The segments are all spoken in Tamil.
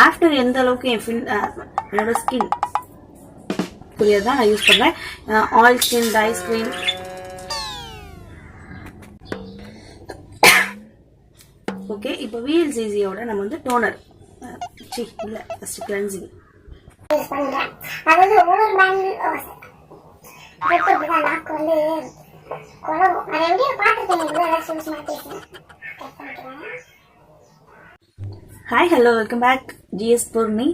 ஆஃப்டர் எந்த அளவுக்கு என்னோட ஸ்கின் புரியாதான் நான் யூஸ் பண்றேன். Oil skin, dry skin. Okay, இப்போ VLCCயோட நம்ம வந்து டோனர் இல்ல ஃபர்ஸ்ட் கிளென்சிங் யூஸ் பண்றேன். அதாவது ஒவ்வொரு நாக்கு வந்து குழம்பு அதை எப்படியோ பார்த்துருக்கேன். Hi hello welcome back GS Poorni.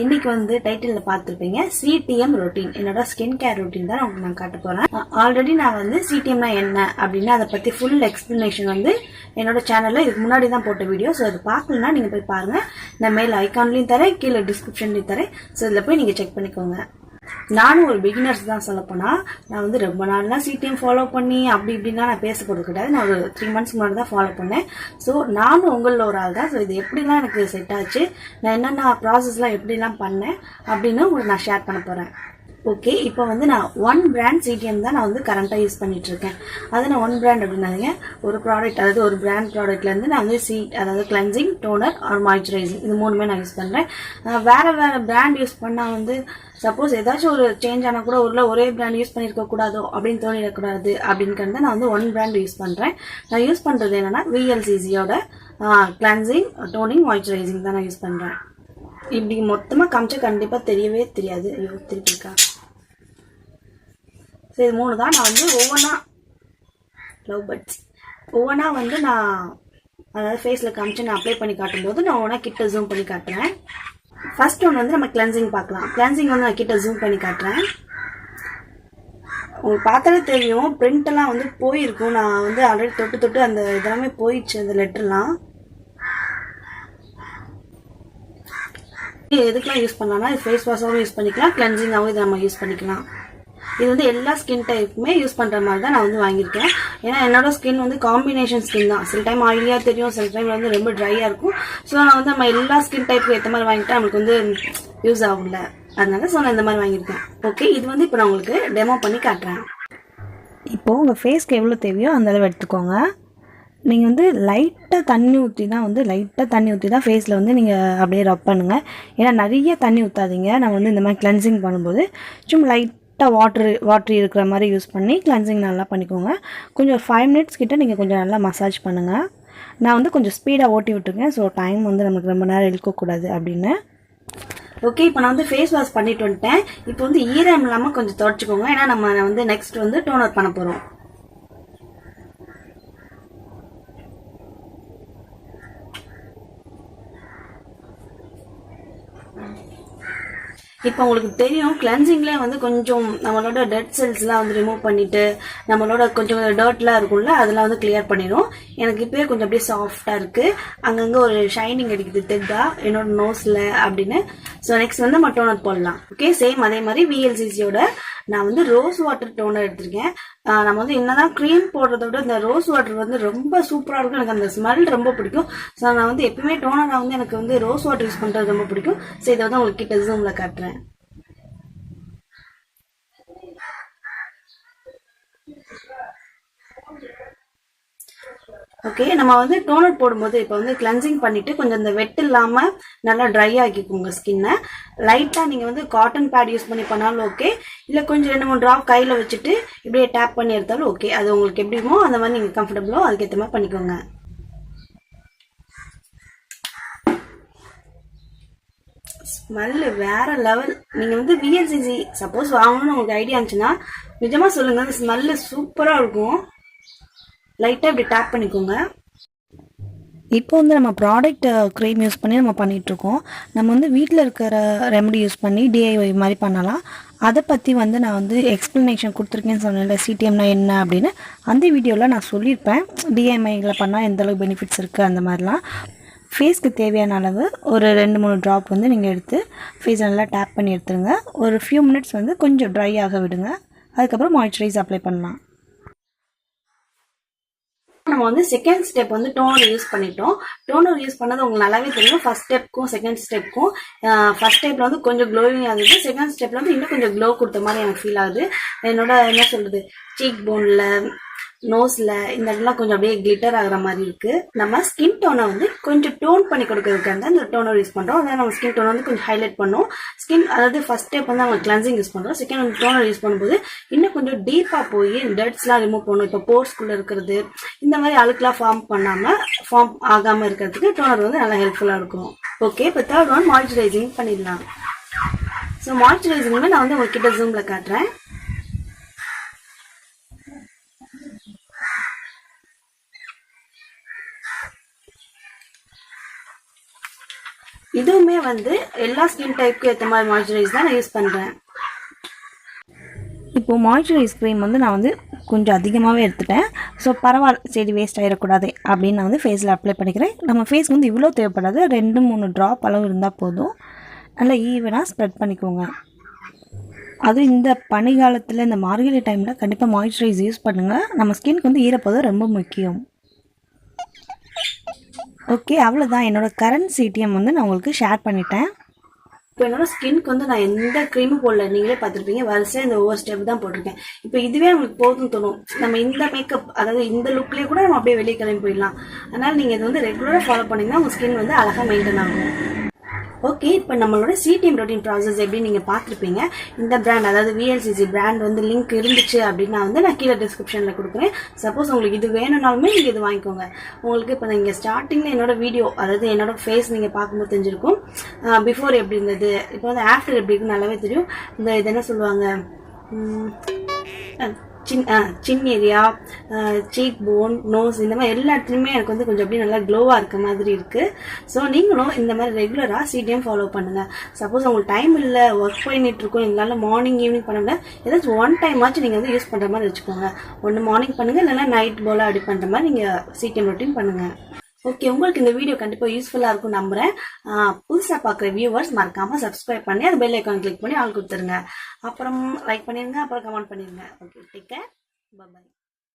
இன்னைக்கு வந்து டைட்டிலில் பார்த்துருப்பீங்க CTM ரொட்டீன். என்னோட ஸ்கின் கேர் ரொட்டீன் தான் உங்களுக்கு நான் காட்ட போகிறேன். ஆல்ரெடி நான் வந்து CTMனா என்ன அப்படின்னு அதை பற்றி ஃபுல் எக்ஸ்பிளனேஷன் வந்து என்னோட சேனலில் இதுக்கு முன்னாடி தான் போட்ட வீடியோ. ஸோ அது பார்க்கலன்னா நீங்கள் போய் பாருங்கள். நான் மேல் ஐகான்லையும் தரேன், கீழே டிஸ்கிரிப்ஷன்லையும் தரேன். ஸோ இதில் போய் நீங்கள் செக் பண்ணிக்கோங்க. நானும் ஒரு பிகினர்ஸ் தான் சொல்லப்போனா. நான் வந்து ரொம்ப நாள்லாம் CTM ஃபாலோ பண்ணி அப்படி இப்படின்னா நான் பேச போகிறது கிடையாது. நான் ஒரு 3 months முன்னாடி தான் ஃபாலோ பண்ணேன். ஸோ நானும் உங்களில் ஒரு ஆள் தான். ஸோ இது எப்படிலாம் எனக்கு செட் ஆச்சு, நான் என்னென்ன ப்ராசஸ்லாம் எப்படிலாம் பண்ணேன் அப்படின்னு உங்களுக்கு நான் ஷேர் பண்ண போகிறேன். ஓகே, இப்போ வந்து நான் ஒன் பிராண்ட் CTM தான் நான் வந்து கரண்ட்டாக யூஸ் பண்ணிட்டு இருக்கேன். அது நான் ஒன் பிராண்ட் அப்படின்னாங்க ஒரு ப்ராடக்ட், அதாவது ஒரு பிராண்ட் ப்ராடக்ட்லேருந்து நான் வந்து அதாவது கிளென்சிங், டோனர் ஆர் மாய்ஸ்சரைசிங் இது மூணுமே நான் யூஸ் பண்ணுறேன். வேறு பிராண்ட் யூஸ் பண்ணால் வந்து சப்போஸ் ஏதாச்சும் ஒரு சேஞ்ச் ஆனால் கூட ஒரே பிராண்ட் யூஸ் பண்ணியிருக்க கூடாதோ அப்படின்னு தோணிடக்கூடாது அப்படின்றது நான் வந்து ஒன் பிராண்ட் யூஸ் பண்ணுறேன். நான் யூஸ் பண்ணுறது என்னன்னா VLCCயோட கிளென்சிங், டோனிங், மாய்ஸ்சரைசிங் தான் நான் யூஸ் பண்ணுறேன். இப்படி மொத்தமாக காமிச்சா கண்டிப்பாக தெரியவே தெரியாது. ஐயோ திருப்பிக்கா. சரி, 3 தான் நான் வந்து ஒவ்வொன்றா வந்து நான் அதாவது ஃபேஸில் காமிச்சு நான் அப்ளை பண்ணி காட்டும்போது நான் ஒவ்வொன்றா கிட்ட ஜூம் பண்ணி காட்டுறேன். ஃபர்ஸ்ட் ஒன்று வந்து நம்ம கிளென்சிங் பார்க்கலாம். கிளென்சிங் வந்து நான் கிட்ட ஜூம் பண்ணி காட்டுறேன். உங்களுக்கு பார்த்தாலே தெரியும், பிரிண்ட் எல்லாம் வந்து போயிருக்கும். நான் வந்து ஆல்ரெடி தொட்டு அந்த இதெல்லாமே போயிடுச்சு, அந்த லெட்டர்லாம். எதுக்கெல்லாம் யூஸ் பண்ணலாம்னா இது ஃபேஸ் வாஷாகவும் யூஸ் பண்ணிக்கலாம், கிளென்சிங்காகவும் இதை நம்ம யூஸ் பண்ணிக்கலாம். இது வந்து எல்லா ஸ்கின் டைப்புமே யூஸ் பண்ணுற மாதிரி தான் நான் வந்து வாங்கியிருக்கேன். ஏன்னா என்னோட ஸ்கின் வந்து காம்பினேஷன் ஸ்கின் தான். சில டைம் ஆயிலியாக தெரியும், சில டைம் வந்து ரொம்ப ட்ரையாக இருக்கும். ஸோ நான் வந்து நம்ம எல்லா ஸ்கின் டைப்புக்கு ஏற்ற மாதிரி வாங்கிட்டா நமக்கு வந்து யூஸ் ஆகும்ல, அதனால ஸோ நான் இந்த மாதிரி வாங்கியிருக்கேன். ஓகே, இது வந்து இப்போ நான் உங்களுக்கு டெமோ பண்ணி காட்டுறேன். இப்போது உங்கள் ஃபேஸ்க்கு எவ்வளோ தேவையோ அந்த அளவு எடுத்துக்கோங்க. நீங்கள் வந்து லைட்டாக தண்ணி ஊற்றி தான் ஃபேஸில் வந்து நீங்கள் அப்படியே ரப் பண்ணுங்கள். ஏன்னா நிறைய தண்ணி ஊற்றாதீங்க. நான் வந்து இந்த மாதிரி கிளென்சிங் பண்ணும்போது சும்மா லைட்டாக வாட்ரு இருக்கிற மாதிரி யூஸ் பண்ணி கிளென்சிங் நல்லா பண்ணிக்கோங்க. கொஞ்சம் 5 minutes கிட்ட நீங்கள் கொஞ்சம் நல்லா மசாஜ் பண்ணுங்கள். நான் வந்து கொஞ்சம் ஸ்பீடாக ஓட்டி விட்டுருக்கேன். ஸோ டைம் வந்து நமக்கு ரொம்ப நேரம் இழுக்கக்கூடாது அப்படின்னு. ஓகே, இப்போ நான் வந்து ஃபேஸ் வாஷ் பண்ணிட்டு வந்துட்டேன். இப்போ வந்து ஈரம் இல்லாமல் கொஞ்சம் துடைச்சிக்கோங்க. ஏன்னா நம்ம வந்து நெக்ஸ்ட் வந்து டோனர் பண்ண போகிறோம். இப்போ உங்களுக்கு தெரியும், கிளென்சிங்லேயே வந்து கொஞ்சம் நம்மளோட டெட் செல்ஸ்லாம் வந்து ரிமூவ் பண்ணிட்டு நம்மளோட கொஞ்சம் டர்ட்லாம் இருக்கும்ல அதெல்லாம் வந்து கிளியர் பண்ணிடும். எனக்கு இப்போயே கொஞ்சம் அப்படியே சாஃப்டாக இருக்குது. அங்கங்கே ஒரு ஷைனிங் அடிக்குது தெட்டா என்னோட நோஸில் அப்படின்னு. ஸோ நெக்ஸ்ட் வந்து நம்ம டோனர் போடலாம். ஓகே, சேம் அதே மாதிரி VLCCயோட நான் வந்து ரோஸ் வாட்டர் டோனர் எடுத்திருக்கேன். நம்ம வந்து என்னதான் க்ரீம் போடுறத விட இந்த ரோஸ் வாட்டர் வந்து ரொம்ப சூப்பராக இருக்கும். எனக்கு அந்த ஸ்மெல் ரொம்ப பிடிக்கும். ஸோ நான் வந்து எப்பவுமே டோனர் வந்து எனக்கு வந்து ரோஸ் வாட்டர் யூஸ் பண்ணுறது ரொம்ப பிடிக்கும். ஸோ இதை வந்து உங்களுக்கு கிட்ட ஜூமில் காட்டுறேன். ஓகே, நம்ம வந்து டோனர் போடும்போது இப்போ வந்து கிளென்சிங் பண்ணிட்டு கொஞ்சம் இந்த வெட் இல்லாமல் நல்லா ட்ரை ஆக்கிக்கோங்க ஸ்கின்னை. லைட்டாக நீங்கள் வந்து காட்டன் பேட் யூஸ் பண்ணாலும் ஓகே, இல்லை கொஞ்சம் 2-3 ட்ராப் கையில் வச்சுட்டு இப்படியே டேப் பண்ணி எடுத்தாலும் ஓகே. அது உங்களுக்கு எப்படிமோ அந்த மாதிரி நீங்கள் கம்ஃபர்டபுளோ அதுக்கேற்ற மாதிரி பண்ணிக்கோங்க. ஸ்மெல்லு வேற லெவல். நீங்கள் வந்து VLCC சப்போஸ் வாங்கணும்னு உங்களுக்கு ஐடியா இருந்துச்சுன்னா நிஜமாக சொல்லுங்கள், அந்த ஸ்மெல்லு சூப்பராக இருக்கும். லைட்டாக இப்படி டேப் பண்ணிக்கோங்க. இப்போ வந்து நம்ம ப்ராடக்ட் க்ரீம் யூஸ் பண்ணி நம்ம பண்ணிகிட்ருக்கோம். நம்ம வந்து வீட்டில் இருக்கிற ரெமெடி யூஸ் பண்ணி DIY மாதிரி பண்ணலாம். அதை பற்றி வந்து நான் வந்து எக்ஸ்ப்ளனேஷன் கொடுத்துருக்கேன்னு சொன்னேன்ல, CTMனா என்ன அப்படின்னு. அந்த வீடியோவில் நான் சொல்லியிருப்பேன் DIYயில் பண்ணால் எந்தளவுக்கு பெனிஃபிட்ஸ் இருக்குது அந்த மாதிரிலாம். ஃபேஸ்க்கு தேவையான அளவு ஒரு 2-3 ட்ராப் வந்து நீங்கள் எடுத்து ஃபேஸை நல்லா டேப் பண்ணி எடுத்துருங்க. ஒரு ஃபியூ மினிட்ஸ் வந்து கொஞ்சம் ட்ரை ஆக விடுங்க. அதுக்கப்புறம் மாய்ஸ்சரைஸ் அப்ளை பண்ணலாம். நம்ம வந்து செகண்ட் ஸ்டெப் வந்து டோனர் யூஸ் பண்ணிட்டோம். டோனர் யூஸ் பண்ணது உங்களுக்கு நல்லாவே தெரியும். ஃபர்ஸ்ட் ஸ்டெப்க்கும் செகண்ட் ஸ்டெப்க்கும் ஃபர்ஸ்ட் ஸ்டெப்ல வந்து கொஞ்சம் க்ளோவிங் ஆகுது. செகண்ட் ஸ்டெப்ல வந்து இன்னும் கொஞ்சம் க்ளோ கொடுத்த மாதிரி எனக்கு ஃபீல் ஆகுது. என்னோட என்ன சொல்றது, சீக் போன்ல நோஸ்ல இந்த இடம்லாம் கொஞ்சம் அப்படியே கிளிட்டர் ஆகுற மாதிரி இருக்கு. நம்ம ஸ்கின் டோனை வந்து கொஞ்சம் டோன் பண்ணி கொடுக்கறதுக்காக இந்த டோனர் யூஸ் பண்றோம். அதாவது நம்ம ஸ்கின் டோன் வந்து கொஞ்சம் ஹைலைட் பண்ணும். ஸ்கின் அதாவது ஃபர்ஸ்ட் ஸ்டெப் வந்து நம்ம கிளன்சிங் யூஸ் பண்றோம். செகண்ட் வந்து டோனர் யூஸ் பண்ணும்போது இன்னும் கொஞ்சம் டீப்பா போய் டர்ட்ஸ்லாம் ரிமூவ் பண்ணும். இப்போ போர்ஸ்குள்ள இருக்கிறது இந்த மாதிரி அழுக்கெல்லாம் ஃபார்ம் ஆகாம இருக்கிறதுக்கு டோனர் வந்து நல்லா ஹெல்ப்ஃபுல்லா இருக்கும். ஓகே, இப்போ தேர்ட் ஒன் மாய்ஸ்சரைசிங் பண்ணிடலாம். ஸோ மாய்ஸ்சரைசிங்ல நான் வந்து உங்ககிட்ட ஜூம்ல காட்டுறேன். இதுவுமே வந்து எல்லா ஸ்கின் டைப்புக்கு ஏற்ற மாதிரி மாய்ஸ்சரைஸ் தான் நான் யூஸ் பண்ணுறேன். இப்போது மாய்ஸ்சரைஸ் க்ரீம் வந்து நான் வந்து கொஞ்சம் அதிகமாகவே எடுத்துட்டேன். ஸோ பரவாயில்ல, சரி வேஸ்ட் ஆகிடக்கூடாது அப்படின்னு நான் வந்து ஃபேஸில் அப்ளை பண்ணிக்கிறேன். நம்ம ஃபேஸ்க்கு வந்து இவ்வளோ தேவைப்படாது, 2-3 ட்ராப் அளவு இருந்தால் போதும். நல்லா ஈவனாக ஸ்ப்ரெட் பண்ணிக்கோங்க. அதுவும் இந்த பனிக்காலத்தில் இந்த மார்கழி டைமில் கண்டிப்பாக மாய்ஸ்சரைஸ் யூஸ் பண்ணுங்கள். நம்ம ஸ்கின்க்கு வந்து ஈரப்பதம் ரொம்ப முக்கியம். ஓகே, அவ்வளோதான். என்னோட கரண்ட் சிடிஎம் வந்து நான் உங்களுக்கு ஷேர் பண்ணிட்டேன். இப்போ என்னோட ஸ்கின்க்கு வந்து நான் எந்த க்ரீமும் போடல, நீங்களே பார்த்துருப்பீங்க. வரிசையாக இந்த ஒவ்வொரு ஸ்டெப் தான் போட்டிருக்கேன். இப்போ இதுவே உங்களுக்கு போதும் தோணும். நம்ம இந்த மேக்கப் அதாவது இந்த லுக்லேயே கூட நம்ம அப்படியே வெளியே கிளம்பி போயிடலாம். அதனால் நீங்கள் இது வந்து ரெகுலராக ஃபாலோ பண்ணிங்கன்னா உங்கள் ஸ்கின் வந்து அழகாக மெயின்டைன் ஆகும். ஓகே, இப்போ நம்மளோட சிடிஎம் ரொட்டீன் ப்ராசஸ் எப்படி நீங்கள் பார்த்துருப்பீங்க. இந்த பிராண்ட் அதாவது விஎல்சிசி பிராண்ட் வந்து லிங்க் இருந்துச்சு அப்படின்னா வந்து நான் கீழே டிஸ்கிரிப்ஷனில் கொடுக்குறேன். சப்போஸ் உங்களுக்கு இது வேணும்னாலுமே நீங்கள் இது வாங்கிக்கோங்க. உங்களுக்கு இப்போ நீங்கள் ஸ்டார்டிங்கில் என்னோட வீடியோ அதாவது என்னோட ஃபேஸ் நீங்கள் பார்க்கும்போது தெரிஞ்சிருக்கும். பிஃபோர் எப்படி இருந்தது, இப்போ வந்து ஆஃப்டர் எப்படி இருக்குன்னு நல்லாவே தெரியும். இந்த இது என்ன சொல்லுவாங்க, சின் ஏரியா, சீக் போன், நோஸ் இந்த மாதிரி எல்லா இடத்துலையுமே எனக்கு வந்து கொஞ்சம் அப்படியே நல்லா க்ளோவாக இருக்க மாதிரி இருக்குது. ஸோ நீங்களும் இந்த மாதிரி ரெகுலராக சிடிஎம் ஃபாலோ பண்ணுங்கள். சப்போஸ் உங்களுக்கு டைம் இல்லை, ஒர்க் பண்ணிட்டு இருக்கோம், எங்களால் மார்னிங் ஈவினிங் பண்ண முடியாது, ஏதாச்சும் ஒன் டைம் ஆச்சு நீங்கள் வந்து யூஸ் பண்ணுற மாதிரி வச்சுக்கோங்க. ஒன்று மார்னிங் பண்ணுங்கள், இல்லைன்னா நைட் போல் அப்படி பண்ணுற மாதிரி நீங்கள் சிடிஎம் ரொட்டீன் பண்ணுங்கள். ஓகே, உங்களுக்கு இந்த வீடியோ கண்டிப்பாக யூஸ்ஃபுல்லாக இருக்கும் நம்புறேன். புதுசாக பார்க்குற வியூவர்ஸ் மறக்காமல் சப்ஸ்கிரைப் பண்ணி அது பெல் ஐக்கான் கிளிக் பண்ணி ஆல் கொடுத்துருங்க. அப்புறம் லைக் பண்ணிடுங்க, அப்புறம் கமெண்ட் பண்ணிடுங்க. Okay, take care, by.